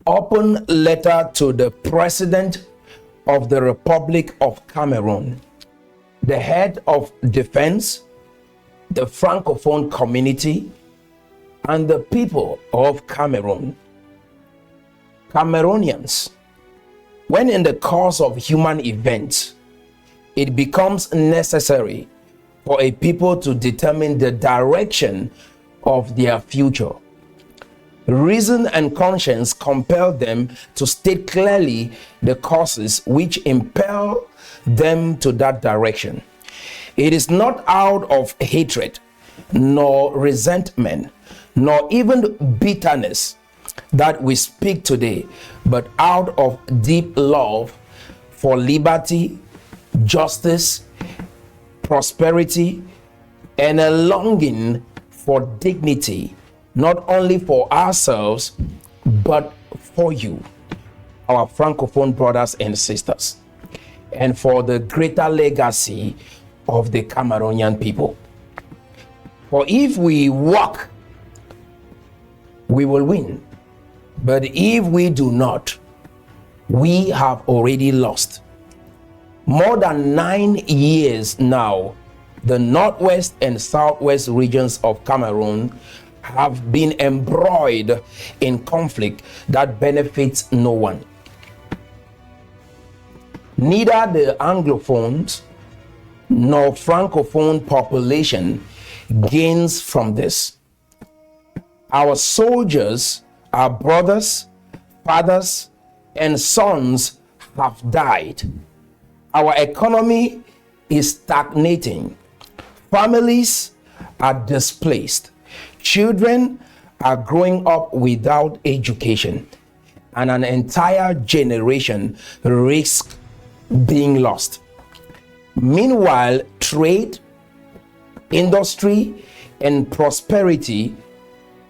Open letter to the President of the Republic of Cameroon, the head of defense, the Francophone community, and the people of Cameroon. Cameroonians, when in the course of human events, it becomes necessary for a people to determine the direction of their future, reason and conscience compel them to state clearly the causes which impel them to that direction. It is not out of hatred, nor resentment, nor even bitterness that we speak today, but out of deep love for liberty, justice, prosperity, and a longing for dignity, not only for ourselves, but for you, our Francophone brothers and sisters, and for the greater legacy of the Cameroonian people. For if we walk, we will win. But if we do not, we have already lost. More than 9 years now, the northwest and southwest regions of Cameroon have been embroiled in conflict that benefits no one. Neither the Anglophones nor Francophone population gains from this. Our soldiers, our brothers, fathers, and sons have died. Our economy is stagnating. Families are displaced. Children are growing up without education, and an entire generation risks being lost. Meanwhile, trade, industry, and prosperity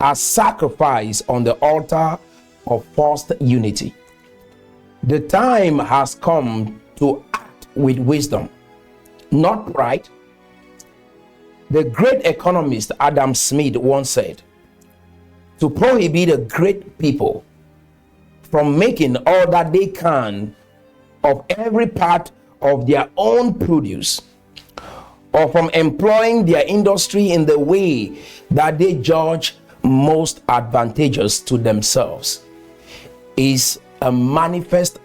are sacrificed on the altar of forced unity. The time has come to act with wisdom, not pride. The great economist Adam Smith once said, to prohibit a great people from making all that they can of every part of their own produce, or from employing their industry in the way that they judge most advantageous to themselves, is a manifest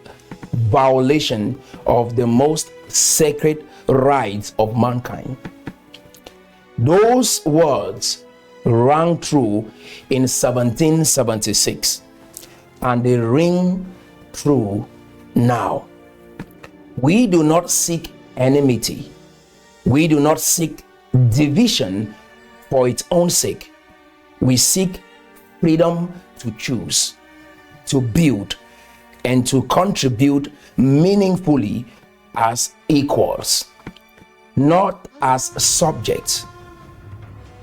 violation of the most sacred rights of mankind. Those words rang true in 1776, and they ring true now. We do not seek enmity. We do not seek division for its own sake. We seek freedom to choose, to build, and to contribute meaningfully as equals, not as subjects.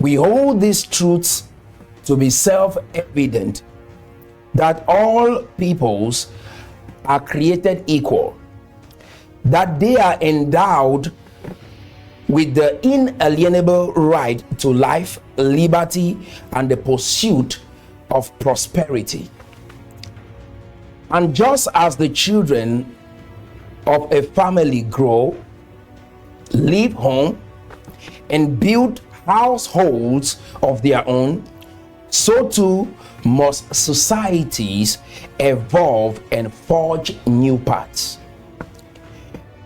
We hold these truths to be self-evident, that all peoples are created equal, that they are endowed with the inalienable right to life, liberty, and the pursuit of prosperity. And just as the children of a family grow, leave home, and build households of their own, so too must societies evolve and forge new paths.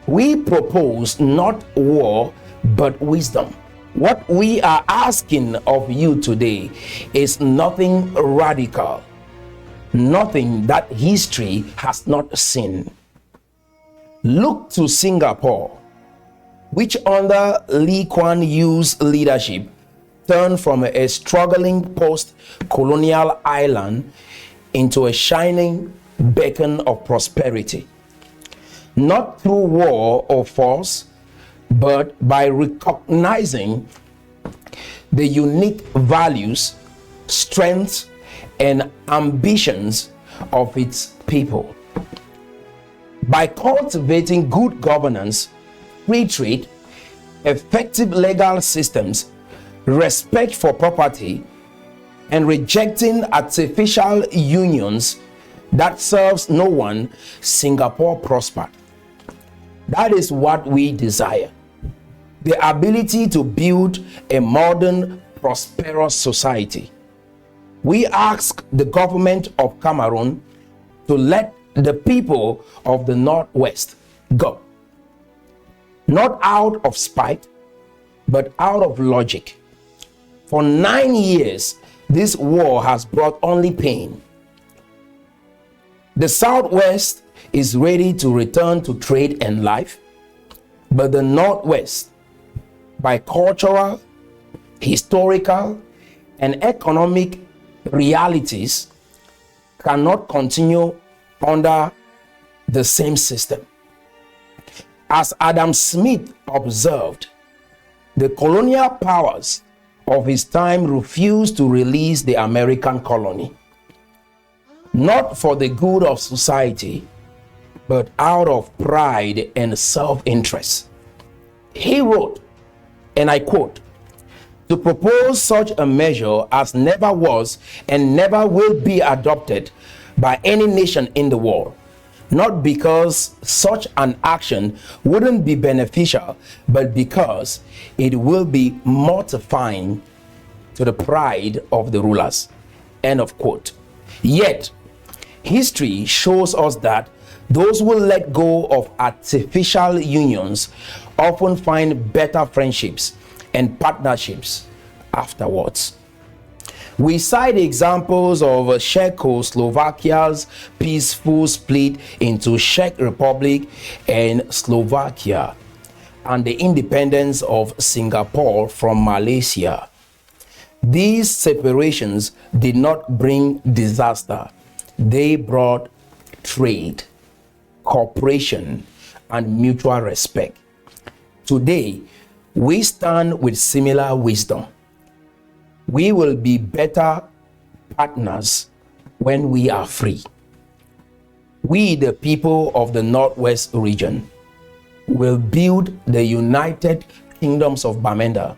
We propose not war, but wisdom. What we are asking of you today is nothing radical, nothing that history has not seen. Look to Singapore, which under Lee Kuan Yew's leadership turned from a struggling post-colonial island into a shining beacon of prosperity, not through war or force, but by recognizing the unique values, strengths, and ambitions of its people. By cultivating good governance, free trade, effective legal systems, respect for property, and rejecting artificial unions, that serves no one, Singapore prospered. That is what we desire. The ability to build a modern, prosperous society. We ask the government of Cameroon to let the people of the Northwest go. Not out of spite, but out of logic. For 9 years, this war has brought only pain. The Southwest is ready to return to trade and life, but the Northwest, by cultural, historical, and economic realities, cannot continue under the same system. As Adam Smith observed, the colonial powers of his time refused to release the American colony, not for the good of society, but out of pride and self-interest. He wrote, and I quote, "To propose such a measure as never was and never will be adopted by any nation in the world, not because such an action wouldn't be beneficial, but because it will be mortifying to the pride of the rulers." End of quote. Yet, history shows us that those who let go of artificial unions often find better friendships and partnerships afterwards. We cite examples of Czechoslovakia's peaceful split into Czech Republic and Slovakia, and the independence of Singapore from Malaysia. These separations did not bring disaster. They brought trade, cooperation, and mutual respect. Today, we stand with similar wisdom. We will be better partners when we are free. We, the people of the Northwest region, will build the United Kingdoms of Bamenda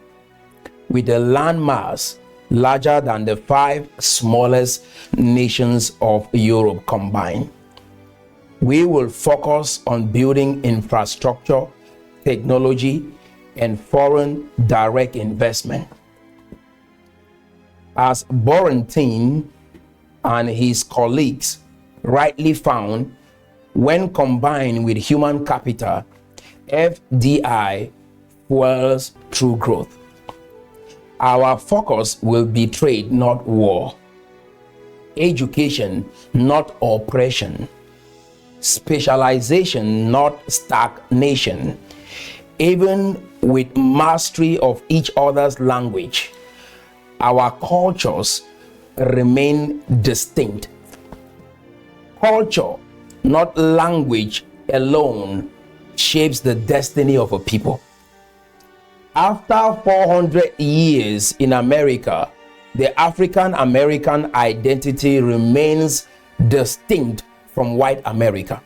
with a landmass larger than the 5 smallest nations of Europe combined. We will focus on building infrastructure, technology, and foreign direct investment. As Borentine and his colleagues rightly found, when combined with human capital, FDI fuels true growth. Our focus will be trade, not war. Education, not oppression. Specialization, not stagnation. Even with mastery of each other's language, our cultures remain distinct. Culture, not language alone, shapes the destiny of a people. After 400 years in America, the African American identity remains distinct from white America.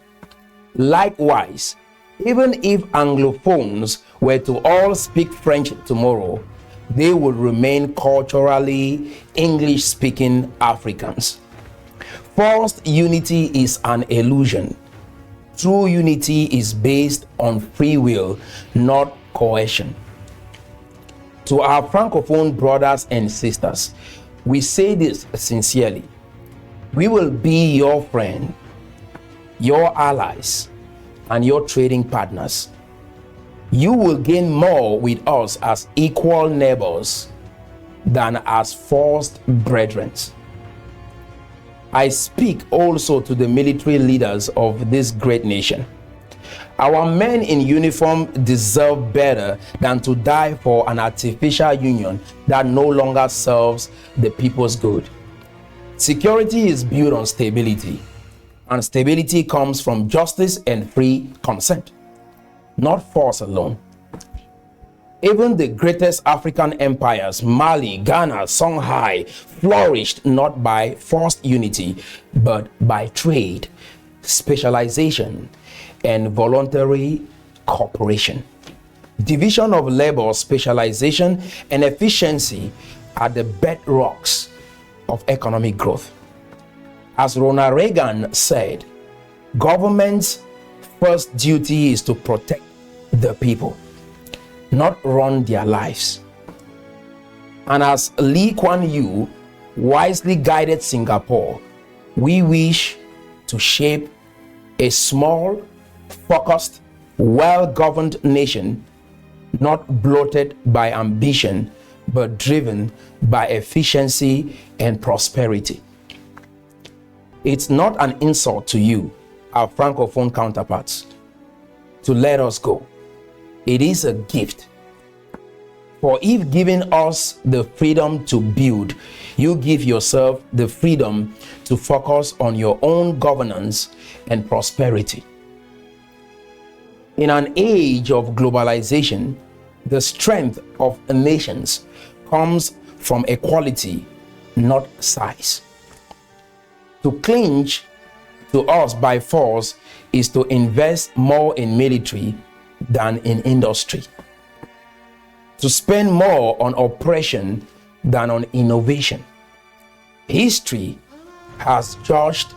Likewise, even if Anglophones were to all speak French tomorrow, they would remain culturally English-speaking Africans. Forced unity is an illusion. True unity is based on free will, not coercion. To our Francophone brothers and sisters, we say this sincerely. We will be your friend, your allies, and your trading partners. You will gain more with us as equal neighbors than as forced brethren. I speak also to the military leaders of this great nation. Our men in uniform deserve better than to die for an artificial union that no longer serves the people's good. Security is built on stability, and stability comes from justice and free consent, not force alone. Even the greatest African empires, Mali, Ghana, Songhai, flourished not by forced unity, but by trade, specialization, and voluntary cooperation. Division of labor, specialization, and efficiency are the bedrocks of economic growth. As Ronald Reagan said, government's first duty is to protect the people, not run their lives. And as Lee Kuan Yew wisely guided Singapore, we wish to shape a small, focused, well-governed nation, not bloated by ambition, but driven by efficiency and prosperity. It's not an insult to you, our Francophone counterparts, to let us go. It is a gift. For if giving us the freedom to build, you give yourself the freedom to focus on your own governance and prosperity. In an age of globalization, the strength of nations comes from equality, not size. To cling to us by force is to invest more in military than in industry, to spend more on oppression than on innovation. History has judged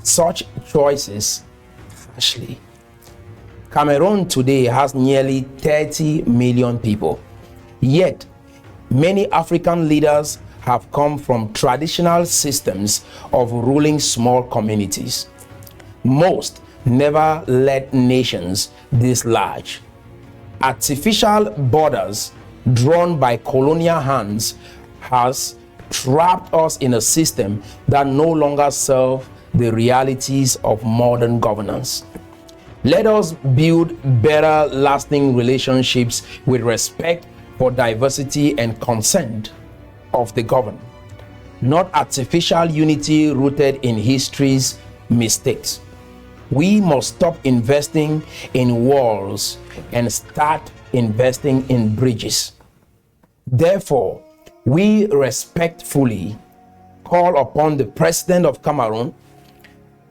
such choices harshly. Cameroon today has nearly 30 million people, yet many African leaders have come from traditional systems of ruling small communities. Most never led nations this large. Artificial borders drawn by colonial hands has trapped us in a system that no longer serves the realities of modern governance. Let us build better lasting relationships with respect for diversity and consent of the governed, not artificial unity rooted in history's mistakes. We must stop investing in walls and start investing in bridges. Therefore, we respectfully call upon the President of Cameroon,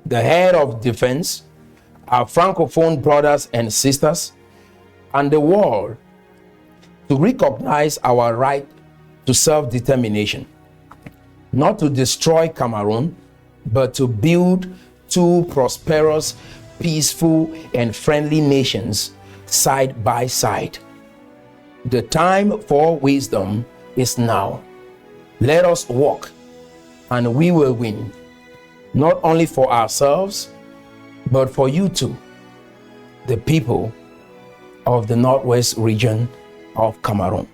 the head of defense, our Francophone brothers and sisters, and the world to recognize our right to self-determination, not to destroy Cameroon, but to build two prosperous, peaceful, and friendly nations side by side. The time for wisdom is now. Let us walk, and we will win, not only for ourselves, but for you too, the people of the Northwest region of Cameroon.